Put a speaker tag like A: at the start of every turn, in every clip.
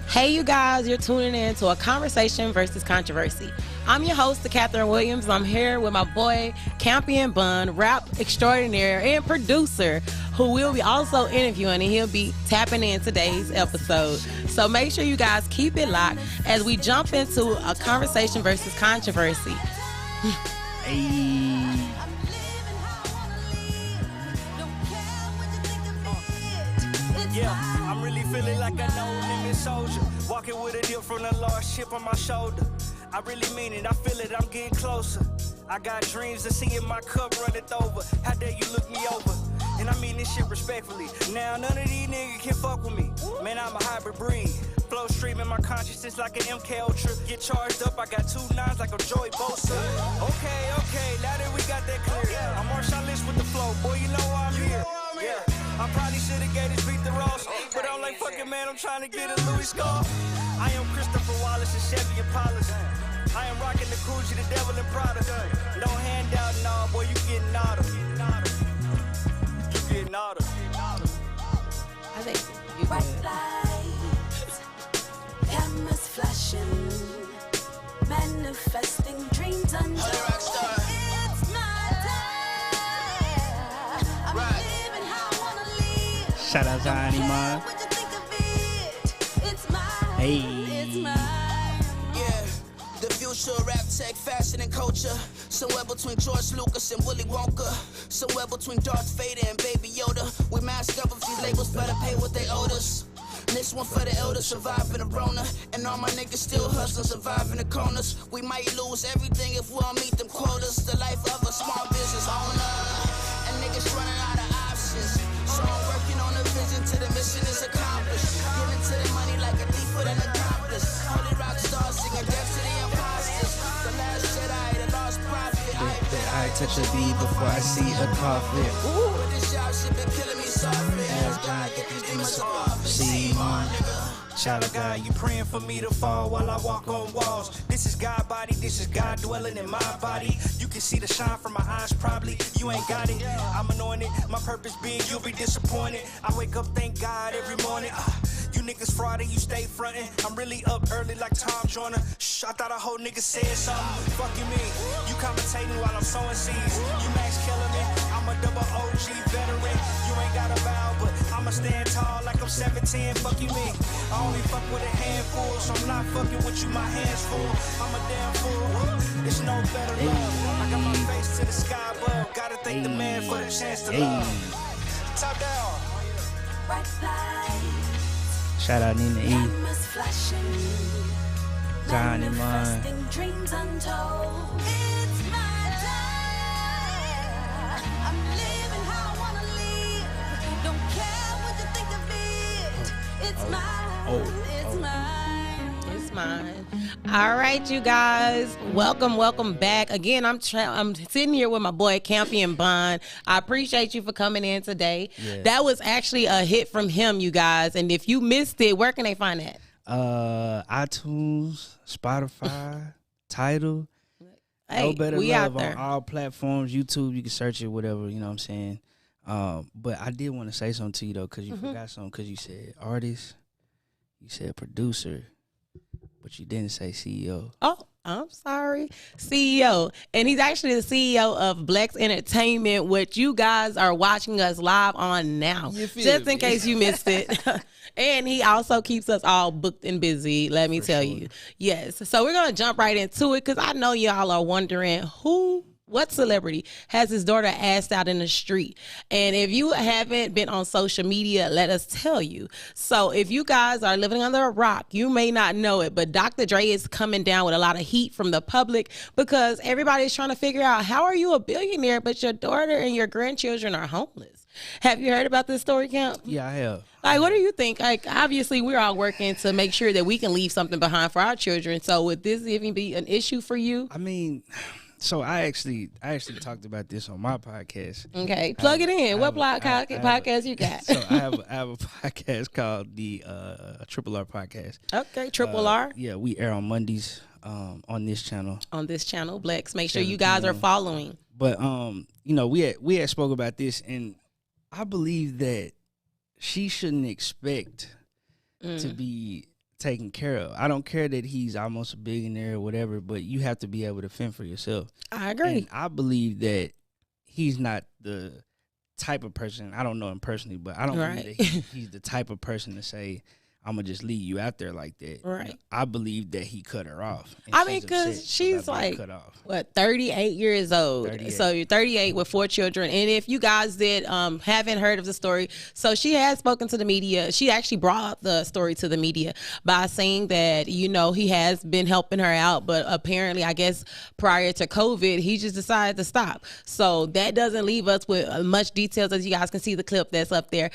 A: Hey, you guys, you're tuning in to A Conversation versus Controversy. I'm your host, Catherine Williams. I'm here with my boy, Campion Bun, rap extraordinaire and producer, who will be also interviewing, and he'll be tapping in today's episode. So make sure you guys keep it locked as we jump into A Conversation versus Controversy.
B: Hey.
C: Yeah, I'm really feeling like a no-limit soldier, walking with a deal from the large ship on my shoulder. I really mean it, I feel it, I'm getting closer. I got dreams of seeing my cup runneth over. How dare you look me over? And I mean this shit respectfully. Now none of these niggas can fuck with me. Man, I'm a hybrid breed. Flow stream in my consciousness like an MK Ultra. Get charged up, I got 2 nines like a Joy Bosa. Okay, now that we got that clear, I'm Marshawn with the flow, boy, you know why I'm here. Yeah, I probably should've gave this beat the Ross, but I'm like, fuck it, man, I'm trying to get a Louis scarf. I am Christopher Wallace and Chevy Impala. I am rocking the Coogee, the devil and Prada. No handout, nah, boy, you getting nada. You getting nada.
A: I think you
D: Bright
A: good.
D: lights, cameras flashing, manifesting dreams untold. It's my time. I'm living how I wanna live.
B: Shout out to Anima.
D: What you think of it? It's mine.
B: Hey.
D: It's mine.
E: Yeah, the future, rap, tech, fashion, and culture. Somewhere between George Lucas and Willy Wonka. Somewhere between Darth Vader and Baby Yoda. We masked up if these labels better pay what they owed us. This one for the elders, surviving the Rona. And all my niggas still hustling, surviving the corners. We might lose everything if we don't meet them quotas. The life of a small business owner. And niggas running out of options. So I'm working on the vision till the mission is accomplished. Giving to the money like a thief with an accomplice. Holy rock stars singing death to the imposters. The last Jedi, the lost prophet.
B: I touch a beat before I see a coffin.
E: But this job shit been killing me softly. As God get these demons off.
B: See, man.
C: Child of God, you praying for me to fall while I walk on walls. This is God body, this is God dwelling in my body. You can see the shine from my eyes, probably. You ain't got it. I'm anointed, my purpose big, you'll be disappointed. I wake up, thank God every morning. You niggas fraud and you stay frontin'. I'm really up early like Tom Joyner. Shh, I thought a whole nigga said something. Fuck you mean? You commentating while I'm sowing seeds. You Max killing me. I'm a double OG veteran. You ain't got a vow, but I'ma stand tall like I'm 17. Fuck you mean? I only fuck with a handful, so I'm not fucking with you, my hands full. I'm a damn fool. It's no better love. I got my face to the sky above. Gotta thank the man for the chance to love. Top down.
D: Bright lights,
B: Shout out Nina E.
D: cameras flashing,
B: Johnny Mine.
D: manifesting dreams untold. It's my time. I'm living how I wanna live. Don't care what you think of it. It's mine. It's mine.
A: It's mine. All right, you guys. Welcome back. Again, I'm sitting here with my boy, Campion Bun. I appreciate you for coming in today.
B: Yeah.
A: That was actually a hit from him, you guys. And if you missed it, where can they find that?
B: iTunes, Spotify, Tidal.
A: Hey,
B: No Better
A: we
B: Love
A: out there.
B: on all platforms. YouTube, you can search it, whatever, you know what I'm saying? But I did want to say something to you, though, because you forgot something, because you said artist, you said producer, but you didn't say CEO.
A: Oh, I'm sorry. CEO. And he's actually the CEO of Blex Entertainment, which you guys are watching us live on now. Just in case you missed it. And he also keeps us all booked and busy, let me tell you. Yes. So we're going to jump right into it because I know y'all are wondering what celebrity has his daughter asked out in the street? And if you haven't been on social media, let us tell you. So if you guys are living under a rock, you may not know it, but Dr. Dre is coming down with a lot of heat from the public because everybody's trying to figure out, how are you a billionaire, but your daughter and your grandchildren are homeless? Have you heard about this story, Camp?
B: Yeah, I have.
A: Like, what do you think? Like, obviously, we're all working to make sure that we can leave something behind for our children. So would this even be an issue for you?
B: I mean, so I actually talked about this on my podcast.
A: Okay, plug it in. What podcast you got?
B: So I have a podcast called the Triple R Podcast.
A: Okay, Triple R.
B: Yeah, we air on Mondays on this channel.
A: On this channel, Blex. Make sure you guys are following.
B: But you know, we had spoke about this, and I believe that she shouldn't expect to taken care of. I don't care that he's almost a billionaire or whatever, but you have to be able to fend for yourself.
A: I agree.
B: And I believe that he's not the type of person, I don't know him personally, but I don't believe that he's the type of person to say, I'm going to just leave you out there like that.
A: Right.
B: I believe that he cut her off.
A: I mean, because she's like,
B: cut off.
A: what, 38 years old.
B: 38.
A: So you're 38 with 4 children. And if you guys haven't heard of the story, so she has spoken to the media. She actually brought the story to the media by saying that, you know, he has been helping her out. But apparently, I guess prior to COVID, he just decided to stop. So that doesn't leave us with much details, as you guys can see the clip that's up there.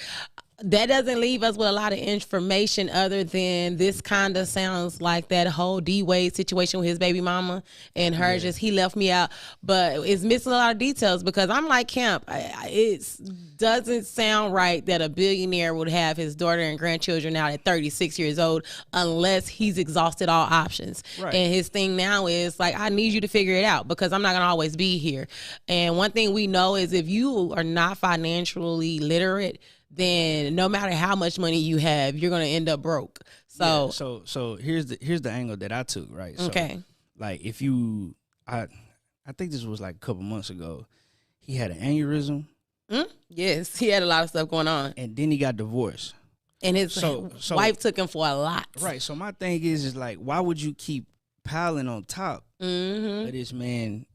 A: That doesn't leave us with a lot of information other than this kind of sounds like that whole D-Wade situation with his baby mama and her just, he left me out. But it's missing a lot of details because I'm like, Camp, it doesn't sound right that a billionaire would have his daughter and grandchildren out at 36 years old unless he's exhausted all options. Right. And his thing now is like, I need you to figure it out because I'm not going to always be here. And one thing we know is if you are not financially literate, then no matter how much money you have, you're gonna end up broke. So,
B: so here's the angle that I took, right? So,
A: okay.
B: Like if you, I think this was like a couple months ago. He had an aneurysm.
A: Yes, he had a lot of stuff going on,
B: and then he got divorced.
A: And his wife took him for a lot.
B: Right. So my thing is like, why would you keep piling on top of this man?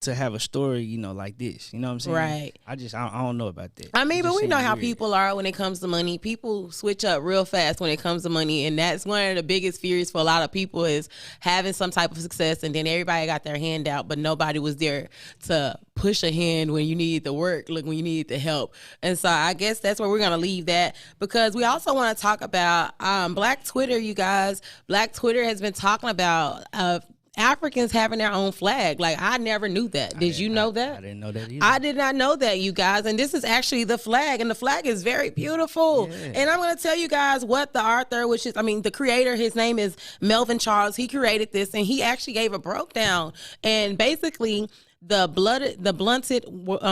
B: To have a story, you know, like this, you know what I'm saying?
A: Right.
B: I don't know about that.
A: I mean, but we know how people are when it comes to money. People switch up real fast when it comes to money, and that's one of the biggest fears for a lot of people is having some type of success, and then everybody got their hand out, but nobody was there to push a hand when you needed the work, look when you needed the help. And so I guess that's where we're gonna leave that because we also want to talk about Black Twitter, you guys. Black Twitter has been talking about Africans having their own flag. Like, I never knew that. Did you know that?
B: I didn't know that either.
A: I did not know that, you guys. And this is actually the flag, and the flag is very beautiful. Yeah. And I'm going to tell you guys what the author, the creator, his name is Melvin Charles. He created this, and he actually gave a breakdown. And basically, the blunted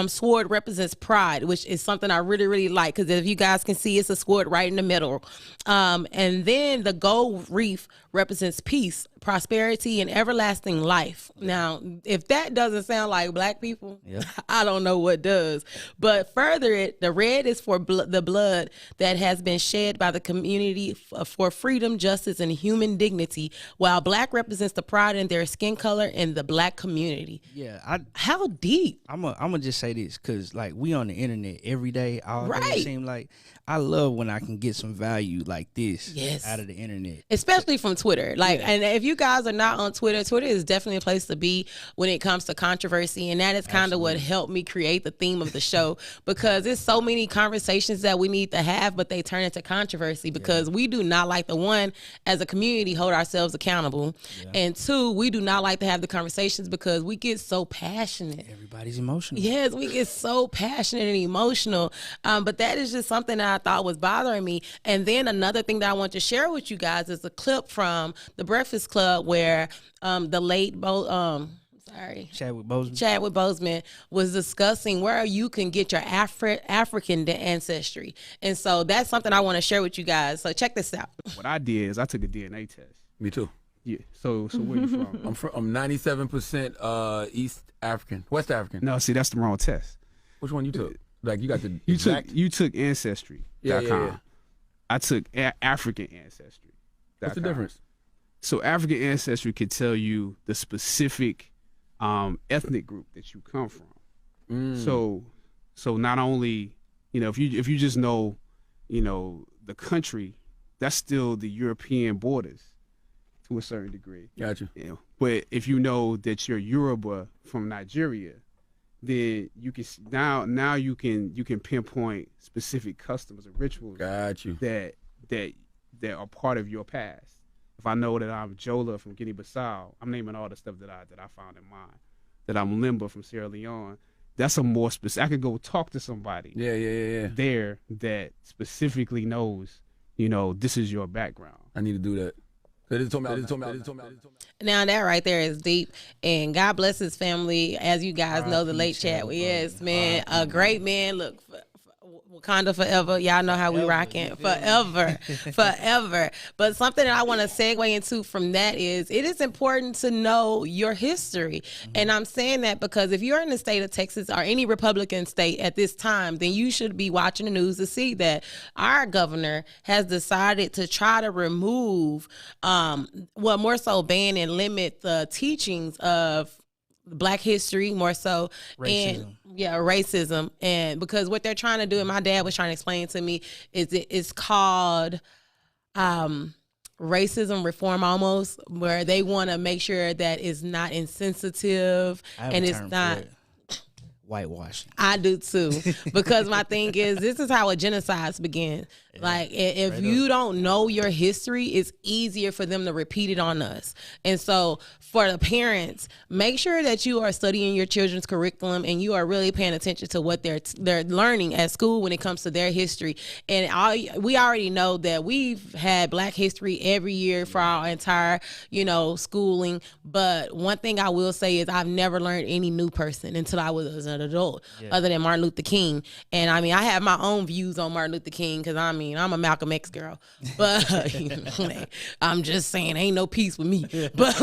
A: sword represents pride, which is something I really, really like because if you guys can see, it's a sword right in the middle. And then the gold wreath represents peace, prosperity, and everlasting life. Now, if that doesn't sound like Black people, I don't know what does. But further, the red is for the blood that has been shed by the community for freedom, justice, and human dignity, while Black represents the pride in their skin color and the Black community.
B: Yeah,
A: how deep?
B: I'm gonna just say this because like we on the internet every day, all day.
A: Right.
B: It seem like I love when I can get some value like this out of the internet,
A: especially from Twitter. Like, and if you guys are not on Twitter, Twitter is definitely a place to be when it comes to controversy, and that is kind of what helped me create the theme of the show because there's so many conversations that we need to have, but they turn into controversy because we do not like the one as a community hold ourselves accountable, and two, we do not like to have the conversations because we get so passionate.
B: Everybody's emotional.
A: Yes, we get so passionate and emotional. But that is just something that I thought was bothering me. And then another thing that I want to share with you guys is a clip from The Breakfast Club where the late Chadwick Boseman was discussing where you can get your African ancestry. And so that's something I want to share with you guys. So check this out.
F: What I did is I took a DNA test.
G: Me too.
F: Yeah. So where you from?
G: I'm 97% East African, West African.
F: No, see, that's the wrong test.
G: Which one you took? Like you got the
F: you took Ancestry.com.
G: Yeah.
F: I took African Ancestry.
G: What's the difference?
F: So African Ancestry can tell you the specific ethnic group that you come from. So not only, if you just know, the country, that's still the European borders to a certain degree.
G: Gotcha.
F: But if you know that you're Yoruba from Nigeria, then you can now you can pinpoint specific customs or rituals that are part of your past. If I know that I'm Jola from Guinea-Bissau, I'm naming all the stuff that I found in mine. That I'm Limba from Sierra Leone. That's a more specific. I could go talk to somebody. There that specifically knows, this is your background.
G: I need to do that.
A: Now that right there is deep, and God bless his family. As you guys know, the late Chadwick, yes, man, a great man. Look, Wakanda forever. Y'all know how we rocking. Forever. Forever. But something that I want to segue into from that is it is important to know your history. And I'm saying that because if you're in the state of Texas or any Republican state at this time, then you should be watching the news to see that our governor has decided to try to remove, more so ban and limit the teachings of Black history, more so,
B: racism.
A: and racism. And because what they're trying to do, and my dad was trying to explain to me, is it's called racism reform, almost, where they want to make sure that it's not insensitive and it's not
B: whitewashing.
A: I do too, because my thing is, this is how a genocide begins. Like, if you don't know your history, it's easier for them to repeat it on us. And so for the parents, make sure that you are studying your children's curriculum and you are really paying attention to what they're learning at school when it comes to their history. And we already know that we've had Black history every year for our entire, schooling. But one thing I will say is I've never learned any new person until I was an adult, other than Martin Luther King. And I have my own views on Martin Luther King, because I'm a Malcolm X girl, but I'm just saying, ain't no peace with me. But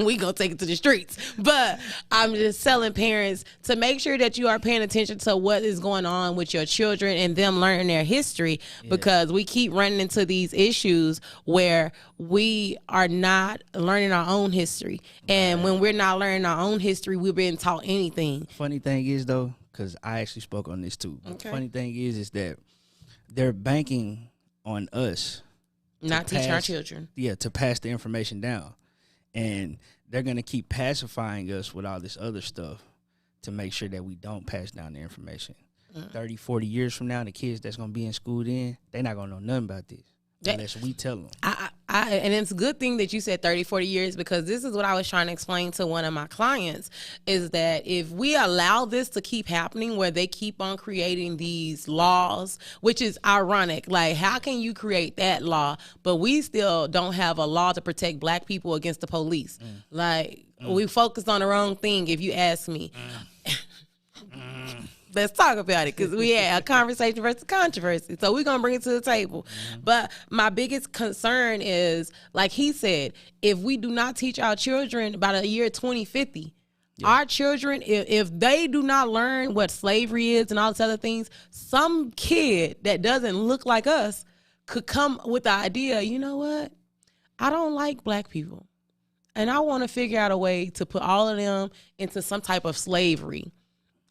A: we gonna take it to the streets. But I'm just telling parents to make sure that you are paying attention to what is going on with your children and them learning their history, because we keep running into these issues where we are not learning our own history. And when we're not learning our own history, we're being taught anything.
B: Funny thing is, though, because I actually spoke on this too. Okay. Funny thing is that they're banking on us
A: not teaching our children.
B: Yeah, to pass the information down. And they're going to keep pacifying us with all this other stuff to make sure that we don't pass down the information. 30, 40 years from now, the kids that's going to be in school then, they're not going to know nothing about this unless we tell them.
A: And it's a good thing that you said 30, 40 years, because this is what I was trying to explain to one of my clients, is that if we allow this to keep happening, where they keep on creating these laws, which is ironic, like, how can you create that law, but we still don't have a law to protect Black people against the police? We focused on the wrong thing, if you ask me. Let's talk about it, because we had a conversation versus controversy. So we're going to bring it to the table. But my biggest concern is, like he said, if we do not teach our children about a year 2050, our children, if they do not learn what slavery is and all these other things, some kid that doesn't look like us could come with the idea, you know what? I don't like Black people, and I want to figure out a way to put all of them into some type of slavery.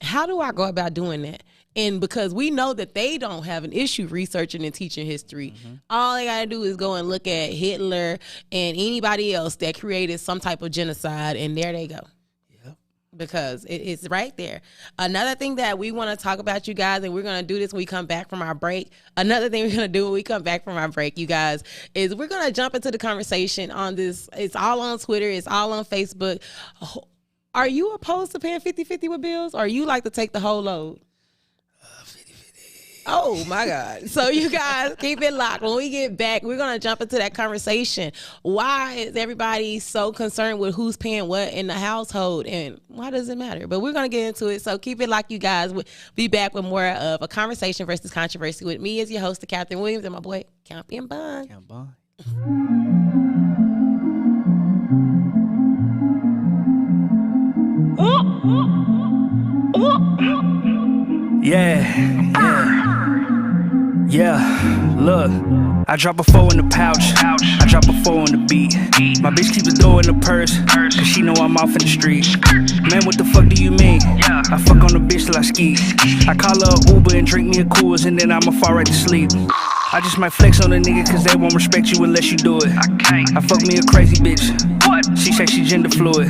A: How do I go about doing that? And because we know that they don't have an issue researching and teaching history, all they got to do is go and look at Hitler and anybody else that created some type of genocide, and there they go. Because it's right there. Another thing that we want to talk about, you guys, and we're going to do this when we come back from our break. Another thing we're going to do when we come back from our break, you guys, is we're going to jump into the conversation on this. It's all on Twitter. It's all on Facebook. Are you opposed to paying 50-50 with bills, or you like to take the whole load? 50-50. Oh, my God. So you guys, keep it locked. When we get back, we're going to jump into that conversation. Why is everybody so concerned with who's paying what in the household, and why does it matter? But we're going to get into it, so keep it locked, you guys. We'll be back with more of a conversation versus controversy with me as your host, Catherine Williams, and my boy, Campion Bond.
B: Camp Bond.
H: Yeah, look, I drop a 4 in the pouch, I drop a 4 on the beat. My bitch keep the door in the purse, cause she know I'm off in the street. Man, what the fuck do you mean? I fuck on the bitch till I ski. I call her a Uber and drink me a Coors, and then I'ma fall right to sleep. I just might flex on a nigga cause they won't respect you unless you do it. I fuck me a crazy bitch. She say she gender fluid.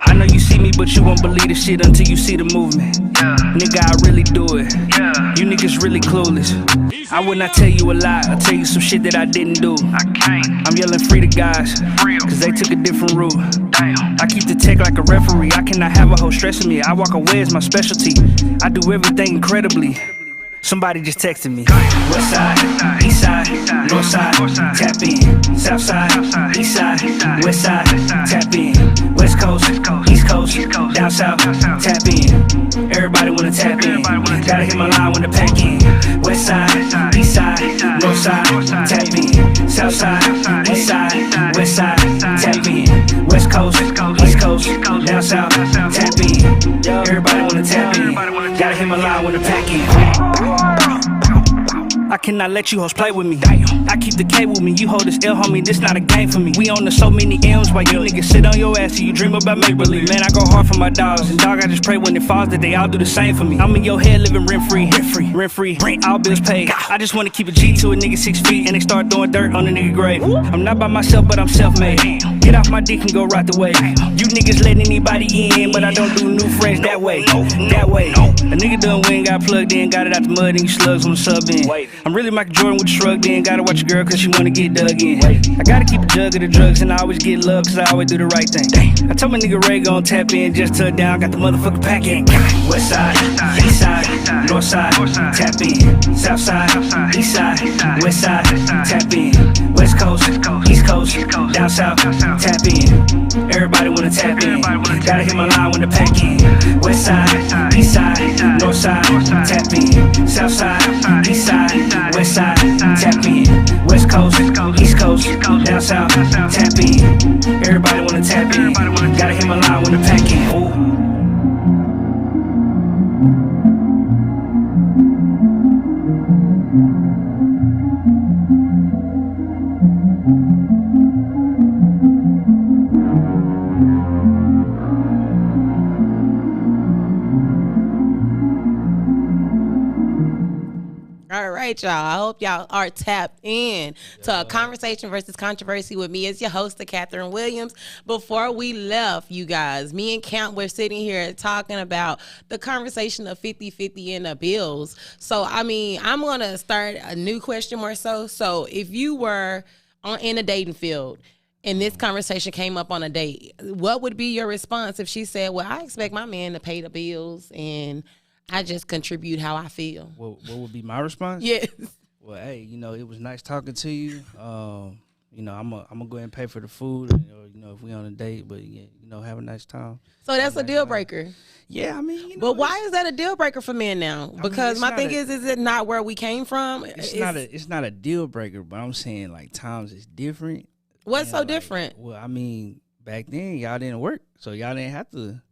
H: I know you see me, but you won't believe the shit until you see the movement. Nigga, I really do it. You niggas really clueless. I would not tell you a lie, I'll tell you some shit that I didn't do. I'm yelling free to guys, cause they took a different route. I keep the tech like a referee, I cannot have a hoe stressing me. I walk away is my specialty, I do everything incredibly. Somebody just texted me. West side, east side, north side, tap in. South side, east side, west side, tap in. West coast, east Coast, down south, tap in. Everybody wanna tap in. Gotta hit my line when the pack in. West side, east side, north side, tap in. South side, east side, west side, tap in. West Coast, east coast, down south, tap in. Everybody wanna tap in. Gotta hit my line when the pack in. I cannot let you hoes play with me. Damn. I keep the K with me. You hold this L, homie. This not a game for me. We on the so many M's while you niggas sit on your ass and you dream about make believe. Man, I go hard for my dogs. And dog, I just pray when it falls that they all do the same for me. I'm in your head living rent free, rent all bills paid. I just wanna keep a G to a nigga 6 feet and they start throwing dirt on the nigga grave. I'm not by myself, but I'm self-made. Get off my dick and go ride the wave. You niggas letting anybody in, but I don't do new friends that way. That way. A nigga done went, got plugged in, got it out the mud, and you slugs on the sub in. I'm really Michael Jordan with the shrug in. Gotta watch a girl cause she wanna get dug in. I gotta keep a jug of the drugs and I always get love cause I always do the right thing. I told my nigga Ray gon' tap in, just touch down, got the motherfucking pack in. West side, east side, north side, tap in. South side, east side, west side, tap in. West coast, east coast, down south, tap in. Everybody wanna tap in. Gotta hit my line when the pack in. West side, east side, north side, tap in. South side, east side, west side, tap in. West coast, east coast, down south, tap in. Everybody wanna tap in. Gotta hit my line when the pack in. Ooh.
A: All right, y'all. I hope y'all are tapped in to a conversation versus controversy with me as your host, Catherine Williams. Before we left, you guys, me and Count were sitting here talking about the conversation of 50-50 in the bills. So, I mean, I'm going to start a new question more so. So, if you were in a dating field and this conversation came up on a date, what would be your response if she said, well, I expect my man to pay the bills and I just contribute how I feel?
B: What would be my response?
A: Yes.
B: Well, hey, it was nice talking to you. I'm gonna go ahead and pay for the food, or, if we on a date, but have a nice time.
A: So that's a deal breaker.
B: Yeah, I mean,
A: but why is that a deal breaker for men now? Because my thing is it not where we came from?
B: It's not a deal breaker, but I'm saying like times is different.
A: What's so different?
B: Well, I mean, back then y'all didn't work, so y'all didn't have to.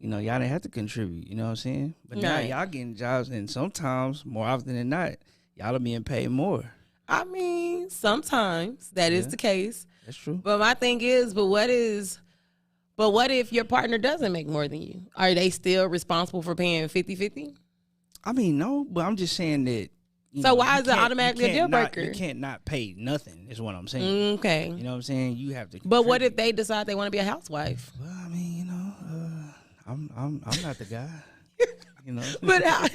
B: Y'all didn't have to contribute, you know what I'm saying? But now y'all getting jobs, and sometimes, more often than not, y'all are being paid more.
A: I mean, sometimes that is the case.
B: That's true.
A: But my thing is, but what if your partner doesn't make more than you? Are they still responsible for paying 50-50?
B: I mean, no, but I'm just saying that.
A: So why is it automatically a deal breaker?
B: You can't not pay nothing, is what I'm saying.
A: Okay.
B: You know what I'm saying? You have to contribute.
A: But what if they decide they want to be a housewife?
B: Well, I mean, I'm not the guy.
A: But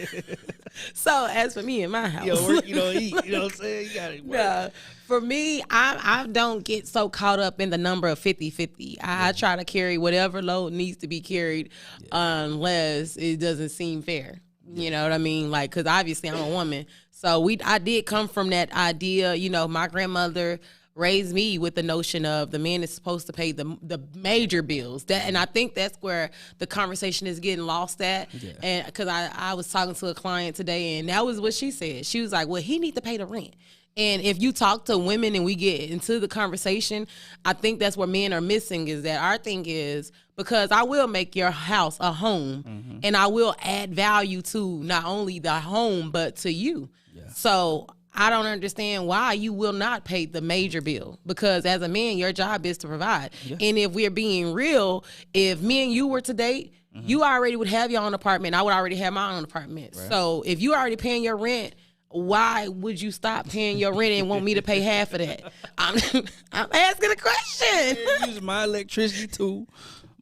A: so as for me in my house,
B: work, eat. You know what I'm saying? You gotta work.
A: Yeah, for me, I don't get so caught up in the number of 50-50. I try to carry whatever load needs to be carried, unless it doesn't seem fair. You know what I mean? Like, because obviously I'm a woman, so I did come from that idea. My grandmother raised me with the notion of the man is supposed to pay the major bills. And I think that's where the conversation is getting lost at. Yeah. And because I was talking to a client today, and that was what she said. She was like, well, he need to pay the rent. And if you talk to women and we get into the conversation, I think that's where men are missing, is that our thing is, because I will make your house a home, and I will add value to not only the home, but to you. Yeah. So I don't understand why you will not pay the major bill, because as a man, your job is to provide. Yeah. And if we're being real, if me and you were to date, you already would have your own apartment. I would already have my own apartment. Right. So if you're already paying your rent, why would you stop paying your rent and want me to pay half of that? I'm asking a question.
B: Use my electricity too.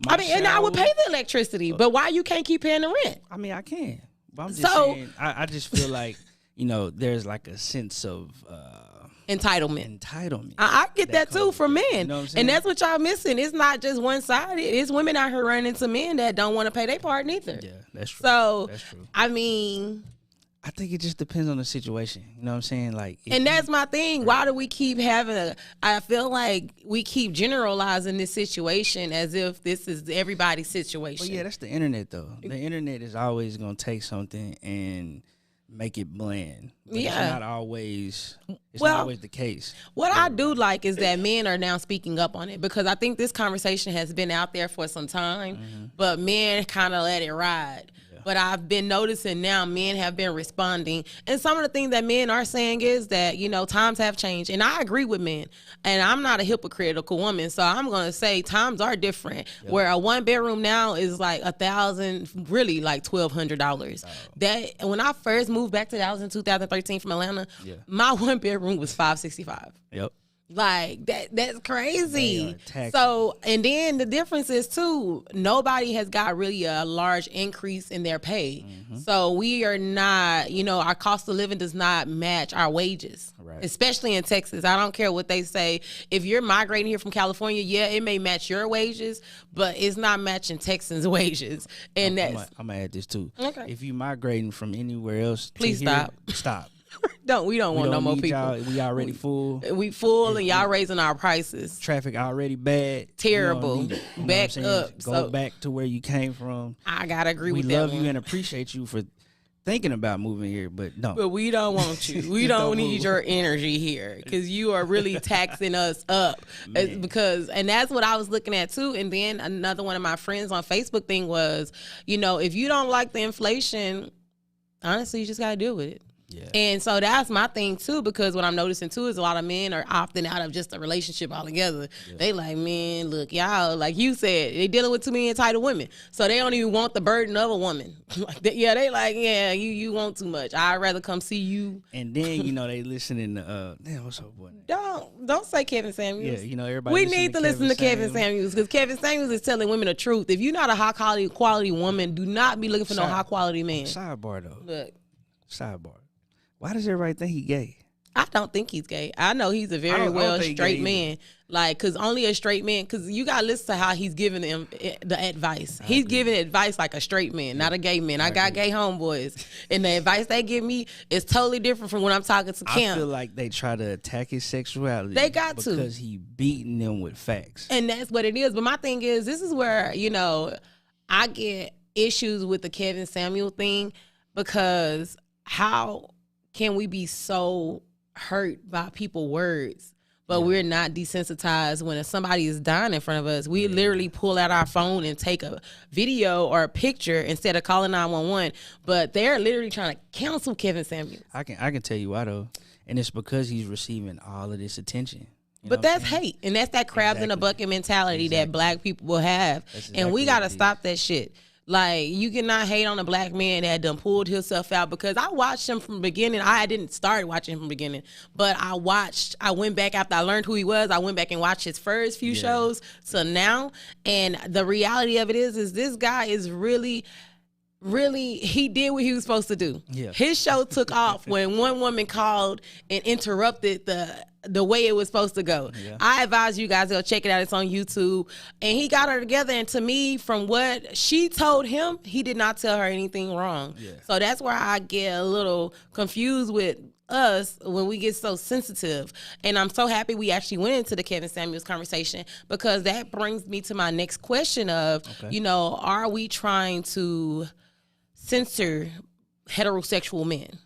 A: And I would pay the electricity, but why you can't keep paying the rent?
B: I mean, I can. But I'm just saying, I just feel like, there's like a sense of
A: entitlement.
B: I
A: get that too from men. And that's what y'all missing. It's not just one-sided. It's women out here running into men that don't want to pay their part neither.
B: Yeah, that's true.
A: So,
B: that's true.
A: I mean,
B: I think it just depends on the situation. You know what I'm saying? Like,
A: and that's my thing. Why do we keep having I feel like we keep generalizing this situation as if this is everybody's situation.
B: Well, yeah, that's the internet, though. The internet is always going to take something and make it bland. But it's not always the case.
A: What I do like is that men are now speaking up on it, because I think this conversation has been out there for some time, but men kind of let it ride. But I've been noticing now men have been responding. And some of the things that men are saying is that, you know, times have changed. And I agree with men. And I'm not a hypocritical woman. So I'm going to say times are different. Where a 1-bedroom now is like $1,000, really like $1,200. That when I first moved back to Dallas in 2013 from Atlanta, my 1-bedroom was $565.
B: Yep.
A: Like that's crazy. So, and then the difference is too, nobody has got really a large increase in their pay. So we are not, you know, our cost of living does not match our wages, especially in Texas. I don't care what they say. If you're migrating here from California, yeah, it may match your wages, but it's not matching Texans' wages. And I'm
B: gonna add this too.
A: Okay.
B: If you migrating from anywhere else,
A: please stop. We don't want no more people.
B: Y'all. We already full.
A: We full, and y'all raising our prices.
B: Traffic already bad.
A: Terrible. Back up.
B: Go back to where you came from.
A: I gotta agree with that.
B: We love you and appreciate you for thinking about moving here, but no.
A: But we don't want you. We don't need your energy here, because you are really taxing us up. Because, and that's what I was looking at too. And then another one of my friends on Facebook thing was, you know, if you don't like the inflation, honestly, you just gotta deal with it. Yeah. And so that's my thing too, because what I'm noticing too is a lot of men are opting out of just a relationship altogether. Yeah. They like, man, look, y'all, like you said, they dealing with too many entitled women, so they don't even want the burden of a woman. They like, yeah, you want too much. I'd rather come see you.
B: And then, you know, they listening to damn, what's her boy name?
A: Don't say Kevin Samuels.
B: Yeah, you know, everybody.
A: We need to listen to Kevin Samuels, because Kevin Samuels is telling women the truth. If you're not a high quality woman, do not be looking for no high quality man.
B: Sidebar though.
A: Look.
B: Sidebar. Why does everybody think he gay?
A: I don't think he's gay. I know he's a very well straight man. Like, cause only a straight man. Cause you gotta listen to how he's giving them the advice. He's giving advice like a straight man, not a gay man. I got gay homeboys, and the advice they give me is totally different from when I'm talking to Kim.
B: I feel like they try to attack his sexuality.
A: They got to,
B: because he beating them with facts,
A: and that's what it is. But my thing is, this is where, you know, I get issues with the Kevin Samuel thing, because how can we be so hurt by people's words, but we're not desensitized when somebody is dying in front of us? We literally pull out our phone and take a video or a picture instead of calling 911. But they're literally trying to cancel Kevin Samuels.
B: I can tell you why though, and it's because he's receiving all of this attention.
A: But that's hate, and that's that crabs in a bucket mentality that black people will have, and we gotta stop that shit. Like, you cannot hate on a black man that done pulled himself out, because I watched him from the beginning. I didn't start watching him from the beginning, but I went back after I learned who he was. I went back and watched his first few shows to now. And the reality of it is this guy is really, he did what he was supposed to do. Yeah. His show took off when one woman called and interrupted the way it was supposed to go. Yeah. I advise you guys to go check it out. It's on YouTube. And he got her together. And to me, from what she told him, he did not tell her anything wrong. Yeah. So that's where I get a little confused with us when we get so sensitive. And I'm so happy we actually went into the Kevin Samuels conversation, because that brings me to my next question of, you know, are we trying to censor heterosexual men?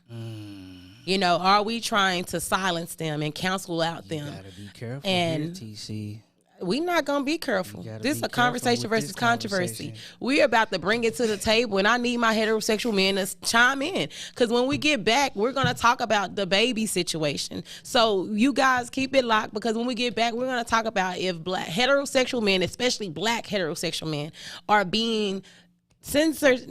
A: You know, are we trying to silence them and cancel out them? You gotta be careful. And here, TC, we're not gonna be careful. This is a conversation versus controversy. We're about to bring it to the table, and I need my heterosexual men to chime in, because when we get back, we're gonna talk about the baby situation. So you guys keep it locked, because when we get back, we're gonna talk about if black heterosexual men, especially black heterosexual men, are being censored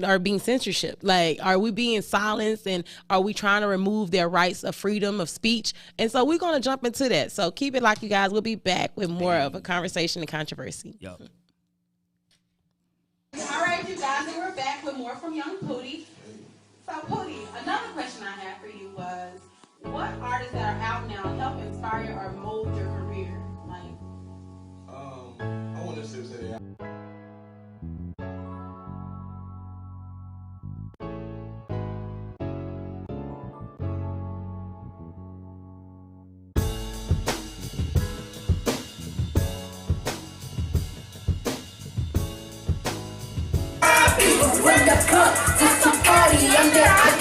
A: or being censorship. Like, are we being silenced, and are we trying to remove their rights of freedom of speech? And so we're going to jump into that. So keep it locked, you guys. We'll be back with more of a conversation and controversy.
B: Yep.
A: All right, you guys, and we're back with more from Young Pootie. So Pootie, another question I had for you was, what artists that are out now help inspire or mold your career? Like,
I: I want to say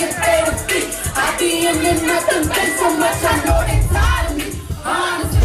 D: get paid a fee. I be in the nothing, thanks so much, I know they tired of me. Honestly.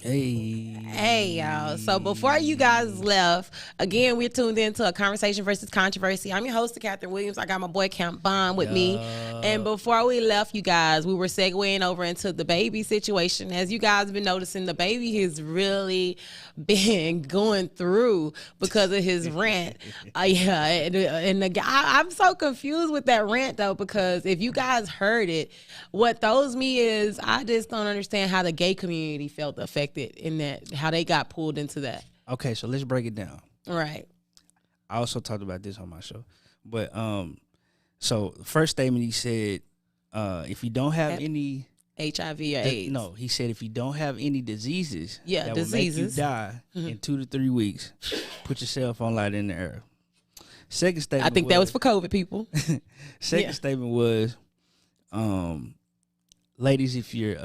A: Hey, y'all. So before you guys left, again, we're tuned into a Conversation versus Controversy. I'm your host, Catherine Williams. I got my boy Camp Bond with me. And before we left, you guys, we were segueing over into the baby situation. As you guys have been noticing, the baby has really been going through because of his rant. And the guy, I'm so confused with that rant, though, because if you guys heard it, what throws me is I just don't understand how the gay community felt affected in that, how they got pulled into that.
B: Okay, so let's break it down.
A: Right.
B: I also talked about this on my show. But so the first statement he said, if you don't have any
A: HIV or AIDS.
B: No, he said if you don't have any diseases that
A: diseases.
B: will make you die in 2 to 3 weeks, put your cell phone light in the air. Second statement,
A: I think that was for COVID people.
B: Second statement was, ladies, if your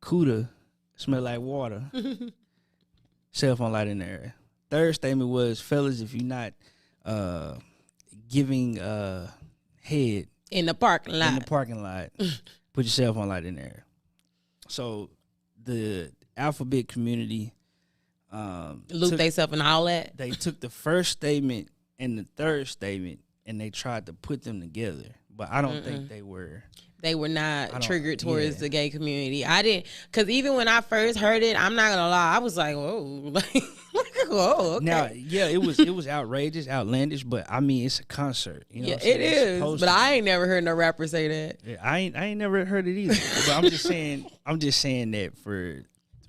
B: cooter smell like water, cell phone light in the air. Third statement was, fellas, if you're not giving head
A: in the parking
B: lot, put your cell phone light in the air. So the alphabet community
A: looked themselves and all that.
B: They took the first statement and the third statement and they tried to put them together. But I don't think they were.
A: They were not triggered towards the gay community. I didn't, because even when I first heard it, I'm not gonna lie, I was like, whoa, whoa, okay.
B: Now, yeah, it was outrageous, outlandish, but I mean, it's a concert. You know,
A: it is. But I ain't never heard no rapper say that.
B: Yeah, I ain't never heard it either. But I'm just saying that for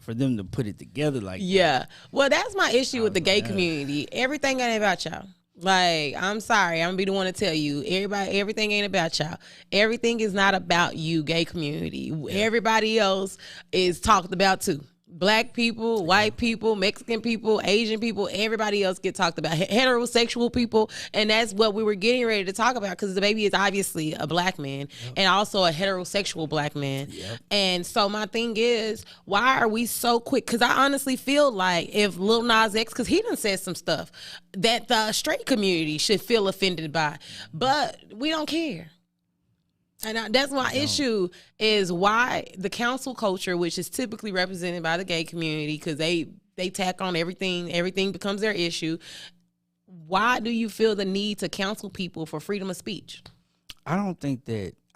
B: them to put it together like that.
A: Well, that's my issue with the gay community. Everything ain't about y'all. Like, I'm sorry, I'm gonna be the one to tell you, everything ain't about y'all. Everything is not about you, gay community. Everybody else is talked about too. Black people, white people, Mexican people, Asian people, everybody else get talked about. Heterosexual people, and that's what we were getting ready to talk about, because the baby is obviously a black man and also a heterosexual black man. And so my thing is, why are we so quick? Because I honestly feel like if Lil Nas X, because he done said some stuff that the straight community should feel offended by, but we don't care. And that's my issue, is why the council culture, which is typically represented by the gay community, because they tack on everything becomes their issue. Why do you feel the need to counsel people for freedom of speech?
B: I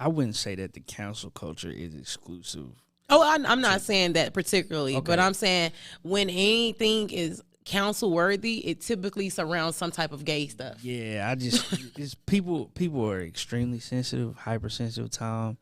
B: wouldn't say that the council culture is exclusive.
A: Oh, I'm not saying that particularly, but I'm saying when anything is council worthy, it typically surrounds some type of gay stuff.
B: Yeah, it's people are extremely sensitive, hypersensitive time.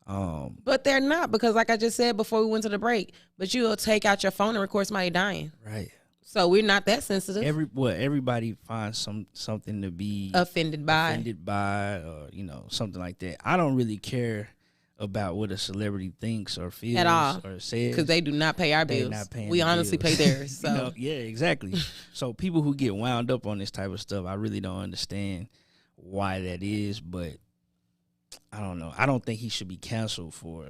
A: But they're not, because like I just said before we went to the break, but you'll take out your phone and record somebody dying.
B: Right.
A: So we're not that sensitive.
B: Everybody finds something to be
A: offended by,
B: or something like that. I don't really care about what a celebrity thinks or feels
A: at all
B: or says,
A: because they do not pay our bills. We honestly pay theirs. So
B: yeah, exactly. So people who get wound up on this type of stuff, I really don't understand why that is. But I don't know. I don't think he should be canceled for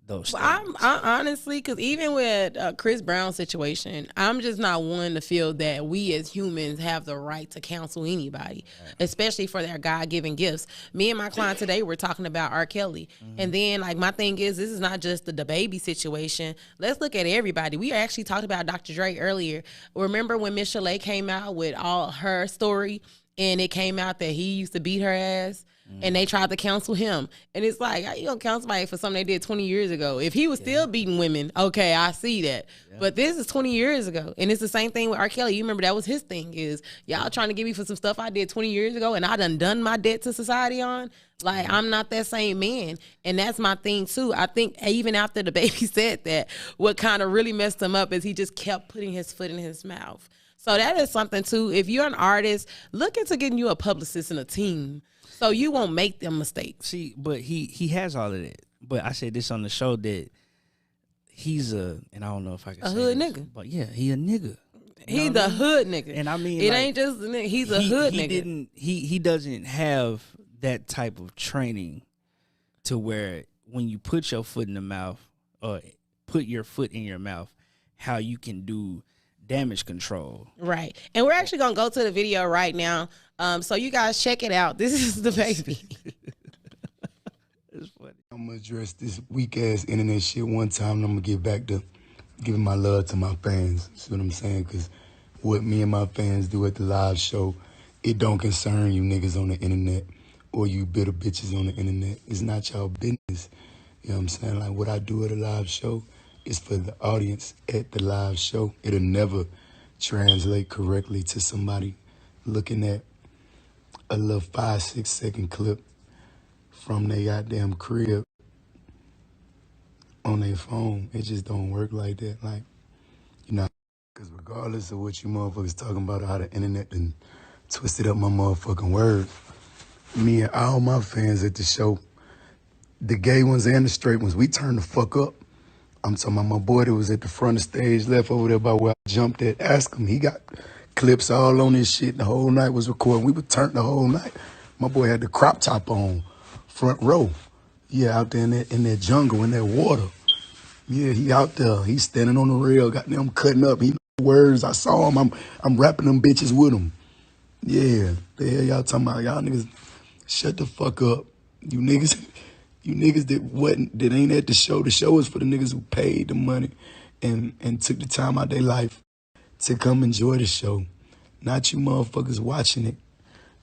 B: those.
A: I honestly, because even with Chris Brown's situation, I'm just not one to feel that we as humans have the right to counsel anybody, especially for their God-given gifts. Me and my client today were talking about R. Kelly, and then like my thing is, this is not just the baby situation. Let's look at everybody. We actually talked about Dr. Dre earlier. Remember when Miss Chalet came out with all her story, and it came out that he used to beat her ass? And they tried to counsel him. And it's like, how you gonna counsel somebody for something they did 20 years ago? If he was still beating women, okay, I see that. Yeah. But this is 20 years ago. And it's the same thing with R. Kelly. You remember that was his thing, is y'all trying to get me for some stuff I did 20 years ago and I done my debt to society on? Like, I'm not that same man. And that's my thing, too. I think even after the baby said that, what kind of really messed him up is he just kept putting his foot in his mouth. So that is something, too. If you're an artist, look into getting you a publicist and a team, so you won't make them mistakes.
B: See, but he has all of that. But I said this on the show that he's and I don't know if I can say
A: hood
B: this,
A: nigga.
B: but yeah, he a nigga.
A: He's a hood nigga.
B: And I mean,
A: it ain't just he's a hood nigga.
B: He doesn't have that type of training to where when you put your foot in the mouth or put your foot in your mouth, how you can do damage control.
A: Right. And we're actually going to go to the video right now. So you guys check it out. This is the baby.
B: It's funny.
J: I'm going to address this weak-ass internet shit one time, and I'm going to get back to giving my love to my fans. See what I'm saying? Because what me and my fans do at the live show, it don't concern you niggas on the internet or you bitter bitches on the internet. It's not y'all business. You know what I'm saying? Like, what I do at a live show is for the audience at the live show. It'll never translate correctly to somebody looking at a little 5-6 second clip from their goddamn crib on their phone. It just don't work like that. Like, you know, because regardless of what you motherfuckers talking about, how the internet done twisted up my motherfucking words, me and all my fans at the show, the gay ones and the straight ones, we turn the fuck up. I'm talking about my boy that was at the front of the stage, left over there by where I jumped at. Ask him. He got clips all on his shit. The whole night was recording. We would turn the whole night. My boy had the crop top on, front row. Yeah, out there in that jungle, in that water. Yeah, he out there. He's standing on the rail, got them cutting up. He know words. I saw him. I'm rapping them bitches with him. Yeah, the hell y'all talking about? Y'all niggas, shut the fuck up. You niggas that ain't at the show. The show is for the niggas who paid the money and took the time out their life to come enjoy the show. Not you motherfuckers watching it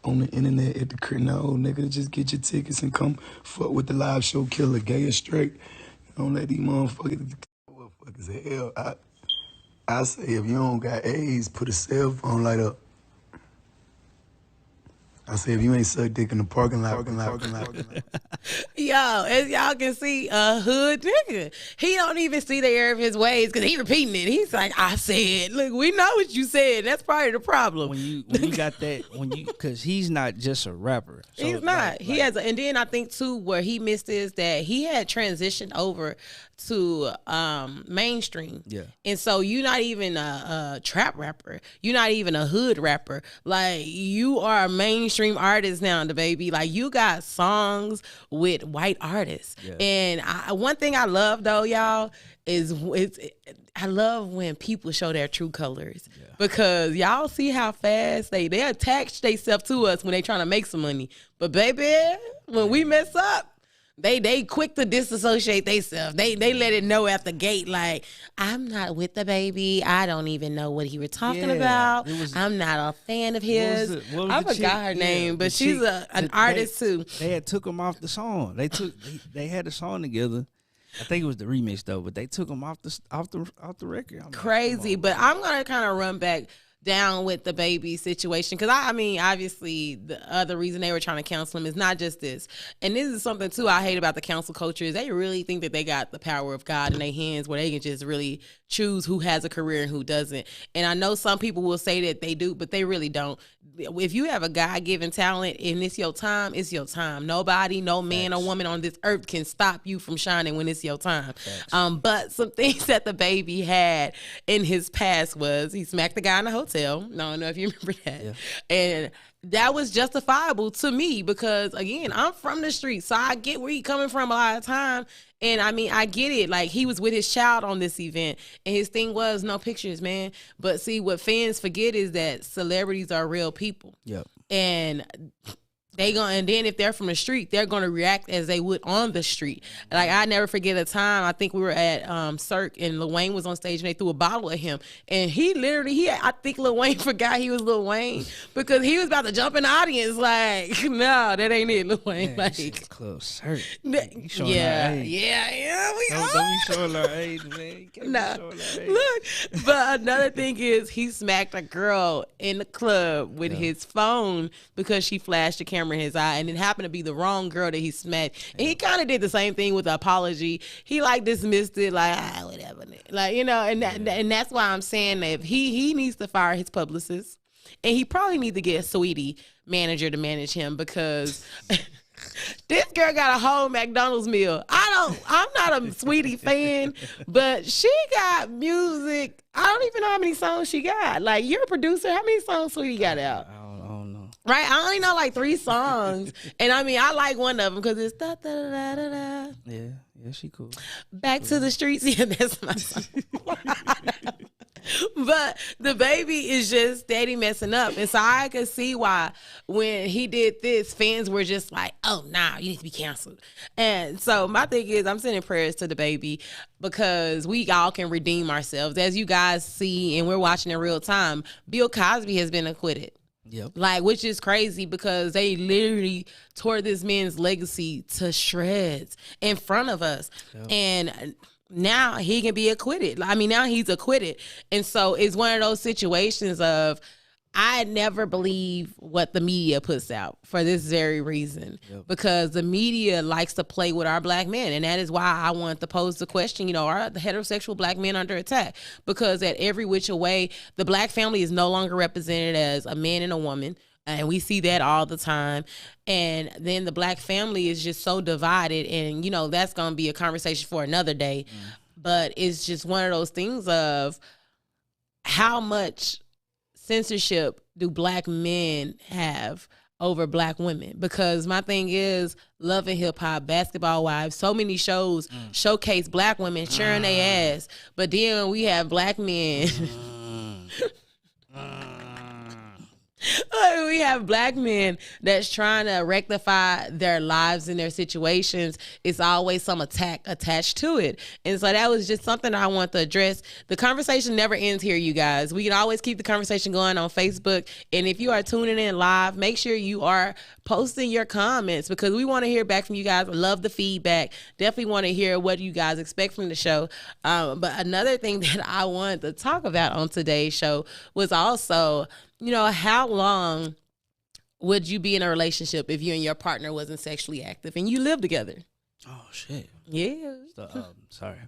J: on the internet at the crib. No, nigga, just get your tickets and come fuck with the live show killer, gay or straight. Don't let these motherfuckers hell. I say if you don't got AIDS, put a cell phone light up. I say if you ain't suck dick in the parking lot.
A: Yo, as y'all can see, a hood nigga. He don't even see the error of his ways because he repeating it. He's like, I said, look, we know what you said. That's probably the problem.
B: When you got that, because he's not just a rapper. So
A: he's not. He has, and then I think too, where he missed is that he had transitioned over to mainstream.
B: Yeah.
A: And so you're not even a trap rapper. You're not even a hood rapper. Like, you are a mainstream artist now, the baby. Like, you got songs with white artists. Yeah. And one thing I love though, y'all, is I love when people show their true colors. Yeah. Because y'all see how fast they attach themselves to us when they trying to make some money. But baby, when we mess up, They quick to disassociate themselves. They let it know at the gate, like, I'm not with the baby. I don't even know what he was talking about. I'm not a fan of his. I forgot her name, but she's an artist too.
B: They had took him off the song. They had a song together. I think it was the remix though, but they took him off the record.
A: Crazy, but I'm gonna kind of run back. down with the baby situation. Because, I mean, obviously, the other reason they were trying to cancel him is not just this. And this is something, too, I hate about the cancel culture is they really think that they got the power of God in their hands where they can just really choose who has a career and who doesn't. And I know some people will say that they do, but they really don't. If you have a God-given talent and it's your time, it's your time. Nobody, no man or woman on this earth can stop you from shining when it's your time. But some things that the baby had in his past was he smacked the guy in the hotel. I don't know if you remember that. Yeah. And that was justifiable to me because, again, I'm from the street, so I get where he's coming from a lot of time. And, I mean, I get it. Like, he was with his child on this event, and his thing was no pictures, man. But, see, what fans forget is that celebrities are real people.
B: Yep.
A: And and then if they're from the street, they're gonna react as they would on the street. Like I never forget a time. I think we were at Cirque and Lil Wayne was on stage and they threw a bottle at him, and I think Lil Wayne forgot he was Lil Wayne because he was about to jump in the audience. Like, no, that ain't it, Lil Wayne.
B: Man,
A: like,
B: close Cirque.
A: Yeah. We
B: don't be showing our age, man.
A: No, look. But another thing is he smacked a girl in the club with his phone because she flashed the camera in his eye, and it happened to be the wrong girl that he smacked. And he kind of did the same thing with the apology. He like dismissed it, like whatever, like and that's why I'm saying that if he needs to fire his publicist, and he probably needs to get a sweetie manager to manage him because. This girl got a whole McDonald's meal. I'm not a Sweetie fan, but she got music. I don't even know how many songs she got. Like, you're a producer. How many songs Sweetie got out?
B: I don't know.
A: Right? I only know like 3 songs. And I mean, I like one of them because it's da da da da da.
B: Yeah, she cool.
A: Back to the streets. Yeah, that's my song. But the baby is just steady messing up. And so I could see why when he did this, fans were just like, oh, nah, you need to be canceled. And so my thing is I'm sending prayers to the baby because we all can redeem ourselves. As you guys see, and we're watching in real time, Bill Cosby has been acquitted.
B: Yep.
A: Like, which is crazy because they literally tore this man's legacy to shreds in front of us. Yep. And now he can be acquitted. I mean, now he's acquitted. And so it's one of those situations of I never believe what the media puts out for this very reason. Yep. Because the media likes to play with our black men. And that is why I want to pose the question, are the heterosexual black men under attack? Because at every which way, the black family is no longer represented as a man and a woman. And we see that all the time. And then the black family is just so divided. And, that's going to be a conversation for another day. But it's just one of those things of how much censorship do black men have over black women? Because my thing is Love and Hip Hop, Basketball Wives, so many shows showcase black women cheering their ass. But then we have black men. We have black men that's trying to rectify their lives and their situations. It's always some attack attached to it. And so that was just something I want to address. The conversation never ends here, you guys. We can always keep the conversation going on Facebook. And if you are tuning in live, make sure you are posting your comments because we want to hear back from you guys. I love the feedback. Definitely want to hear what you guys expect from the show. But another thing that I wanted to talk about on today's show was also, how long would you be in a relationship if you and your partner wasn't sexually active and you live together?
B: Oh, shit.
A: Yeah.
B: So, sorry.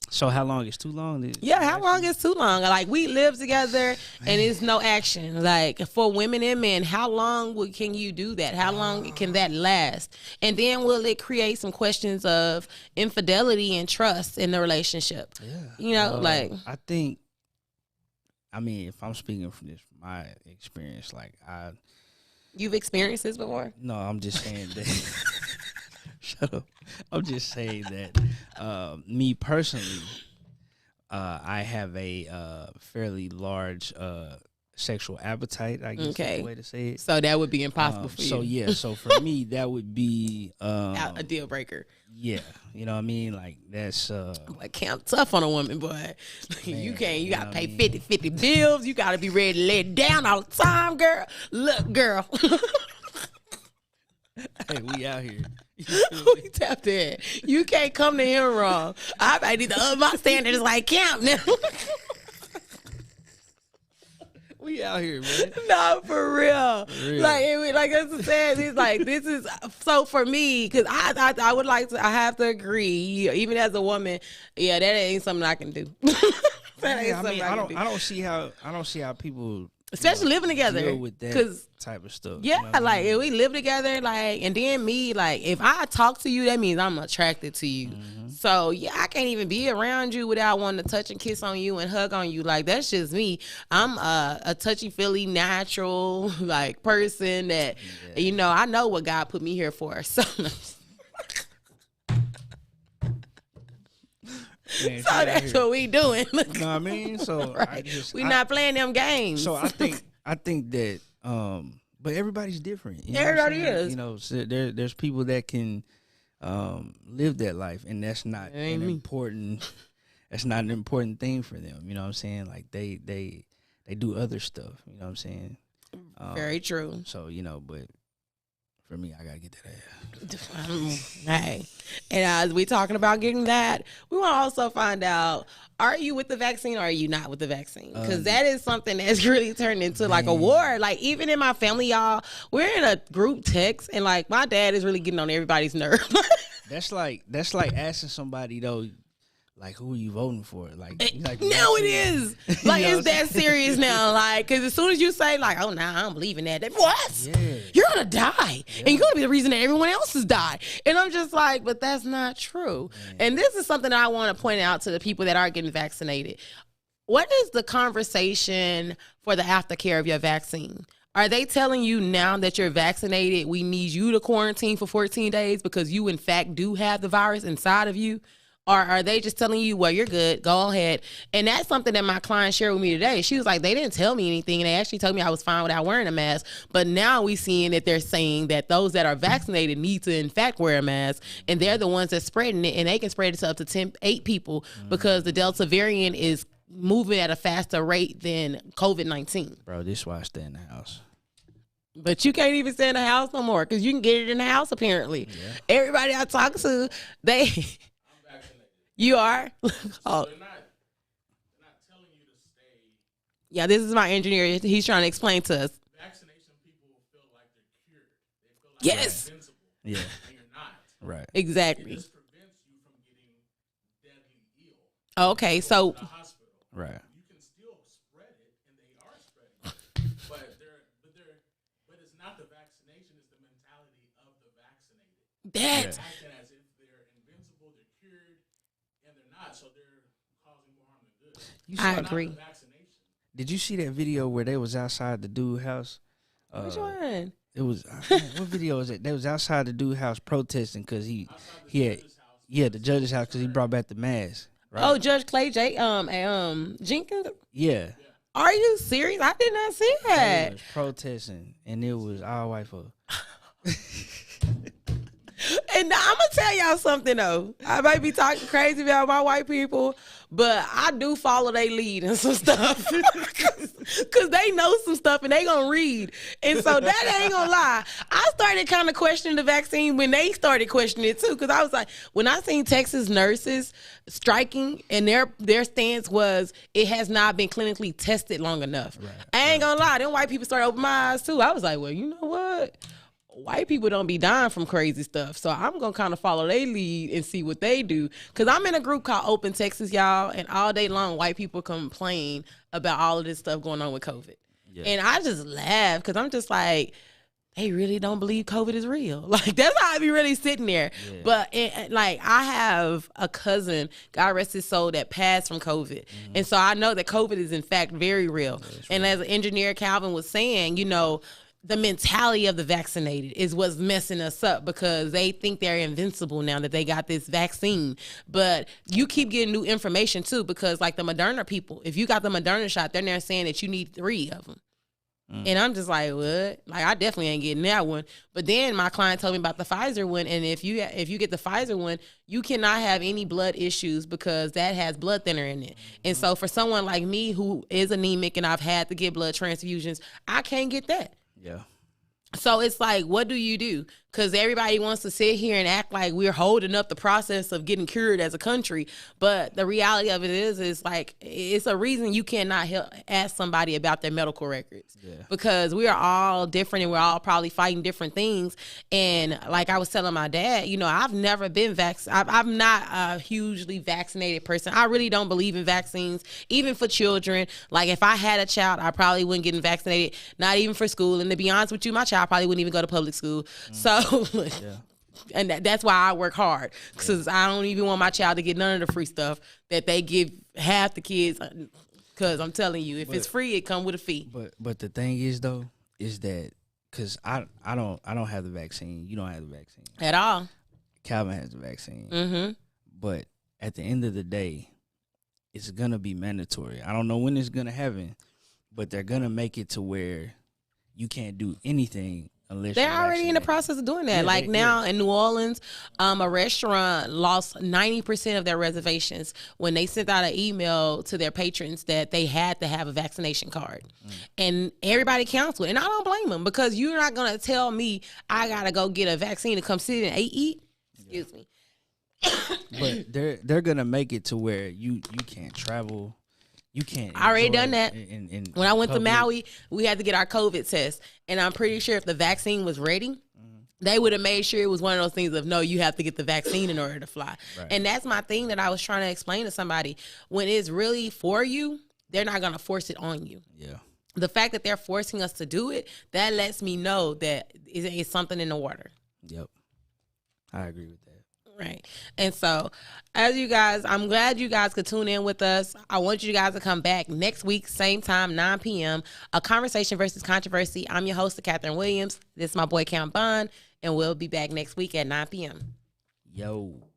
B: So how long is too long?
A: How long is too long? Like, we live together and it's no action. Like, for women and men, how long can you do that? How long can that last? And then will it create some questions of infidelity and trust in the relationship? Yeah.
B: I think, if I'm speaking from my experience,
A: You've experienced this before?
B: No, I'm just saying that. Shut up. I'm just saying that me personally, I have a fairly large sexual appetite, I guess is the way to say it.
A: So that would be impossible for you.
B: So for me, that would be
A: a deal breaker.
B: Yeah, you know what I mean? Like, that's
A: Camp tough on a woman, boy. Man, you gotta pay 50 bills. You gotta be ready to lay it down all the time, girl. Look, girl.
B: Hey, we out here.
A: We tapped in. You can't come to him wrong. I might need to up my standards like Camp now.
B: We out here, man.
A: No, for real. Like I said, it's like this is so for me because I would like to. I have to agree, even as a woman. Yeah, that ain't something I can do.
B: I don't see how people,
A: especially living together,
B: deal with that type of stuff.
A: Yeah,
B: you know
A: like if we live together, like, and then me, like, if I talk to you, that means I'm attracted to you. Mm-hmm. So yeah, I can't even be around you without wanting to touch and kiss on you and hug on you. Like that's just me. I'm a touchy feely natural like person that you know. I know what God put me here for. So. Man, so that's what we doing.
B: You know what I mean? So
A: right. We not playing them games.
B: So I think that but everybody's different. You know
A: everybody is.
B: You know, so there's people that can live that life, and that's not an important. That's not an important thing for them. You know what I'm saying? Like they do other stuff. You know what I'm saying?
A: Very true.
B: So you know, but. For me, I gotta get that
A: ass. Hey, and as we talking about getting that, we want to also find out: are you with the vaccine or are you not with the vaccine? Because that is something that's really turned into like a war. Like even in my family, y'all, we're in a group text, and like my dad is really getting on everybody's nerve.
B: That's like asking somebody though. Like, who are you voting for? Like
A: now it is. Like, it's that serious now. Like, because as soon as you say, like, oh, nah, I don't believe in that. What? Yeah. You're going to die. Yeah. And you're going to be the reason that everyone else has died. And I'm just like, but that's not true. Yeah. And this is something that I want to point out to the people that are getting vaccinated. What is the conversation for the aftercare of your vaccine? Are they telling you now that you're vaccinated, we need you to quarantine for 14 days because you, in fact, do have the virus inside of you? Or are they just telling you, well, you're good, go ahead? And that's something that my client shared with me today. She was like, they didn't tell me anything. And they actually told me I was fine without wearing a mask. But now we seeing that they're saying that those that are vaccinated need to, in fact, wear a mask. And they're the ones that's spreading it. And they can spread it to up to 8 people because the Delta variant is moving at a faster rate than COVID-19.
B: Bro, this is why I stay in the house.
A: But you can't even stay in the house no more because you can get it in the house, apparently. Yeah. Everybody I talk to, they... You are? Oh. So they're not telling you to stay. Yeah, this is my engineer. He's trying to explain to us. Vaccination people feel like they're cured. They feel like they're invincible. Yeah. And you're not. Right. Exactly. It just prevents you from getting deadly ill. Okay, so. To the hospital. Right. You can still spread it, and they are spreading it. but it's not the vaccination, it's the mentality of the vaccinated. That's. Yeah. So they're causing more harm than good. I agree.
B: Did you see that video where they was outside the dude house?
A: Which one?
B: It was what video was it? They was outside the dude house protesting because the judge's house because he brought back the mask. Right?
A: Oh, Judge Clay Jenkins.
B: Yeah.
A: Are you serious? I did not see that.
B: They was protesting, and it was all white folk.
A: And I'm going to tell y'all something, though. I might be talking crazy about my white people, but I do follow their lead and some stuff. Because they know some stuff and they going to read. And so that ain't going to lie. I started kind of questioning the vaccine when they started questioning it, too. Because I was like, when I seen Texas nurses striking and their stance was it has not been clinically tested long enough. Right, I ain't going to lie. Them white people started opening my eyes, too. I was like, well, you know what? White people don't be dying from crazy stuff. So I'm going to kind of follow their lead and see what they do. Because I'm in a group called Open Texas, y'all. And all day long, white people complain about all of this stuff going on with COVID. Yeah. And I just laugh because I'm just like, they really don't believe COVID is real. Like, that's how I be really sitting there. Yeah. But, like, I have a cousin, God rest his soul, that passed from COVID. Mm-hmm. And so I know that COVID is, in fact, very real. Yeah, and right. As engineer Calvin was saying, you know, the mentality of the vaccinated is what's messing us up because they think they're invincible now that they got this vaccine. But you keep getting new information too because like the Moderna people, if you got the Moderna shot, they're now saying that you need 3 of them. And I'm just like, what? Like, I definitely ain't getting that one. But then my client told me about the Pfizer one. And if you get the Pfizer one, you cannot have any blood issues because that has blood thinner in it. And so for someone like me who is anemic and I've had to get blood transfusions, I can't get that.
B: Yeah.
A: So it's like, what do you do? because everybody wants to sit here and act like we're holding up the process of getting cured as a country. But the reality of it is like, it's a reason you cannot ask somebody about their medical records, because we are all different and we're all probably fighting different things. And like I was telling my dad, you know, I've never been vaccinated. I'm not a hugely vaccinated person. I really don't believe in vaccines, even for children. Like if I had a child, I probably wouldn't get vaccinated, not even for school. And to be honest with you, my child probably wouldn't even go to public school. So, and that's why I work hard, because I don't even want my child to get none of the free stuff that they give half the kids. Because I'm telling you, if it's free, it come with a fee.
B: But the thing is though, is that because I don't have the vaccine. You don't have the vaccine
A: At all.
B: Calvin has the vaccine.
A: Mm-hmm.
B: But at the end of the day, it's gonna be mandatory. I don't know when it's gonna happen, but they're gonna make it to where you can't do anything unless
A: they're already in the process of doing that. In New Orleans, a restaurant lost 90% of their reservations when they sent out an email to their patrons that they had to have a vaccination card. And everybody canceled. And I don't blame them, because you're not going to tell me I got to go get a vaccine to come sit and eat. Excuse me.
B: But they're going to make it to where you can't travel. You can't.
A: I already done that. When I went
B: public.
A: to Maui, we had to get our COVID test. And I'm pretty sure if the vaccine was ready, they would have made sure it was one of those things of, no, you have to get the vaccine in order to fly. Right. And that's my thing that I was trying to explain to somebody. When it's really for you, they're not going to force it on you.
B: Yeah.
A: The fact that they're forcing us to do it, that lets me know that it's something in the water.
B: Yep. I agree with that.
A: Right. And so, as you guys, I'm glad you guys could tune in with us. I want you guys to come back next week, same time, 9 p.m. A Conversation versus Controversy. I'm your host, Catherine Williams. This is my boy, Count Bond, and we'll be back next week at 9 p.m.
B: Yo.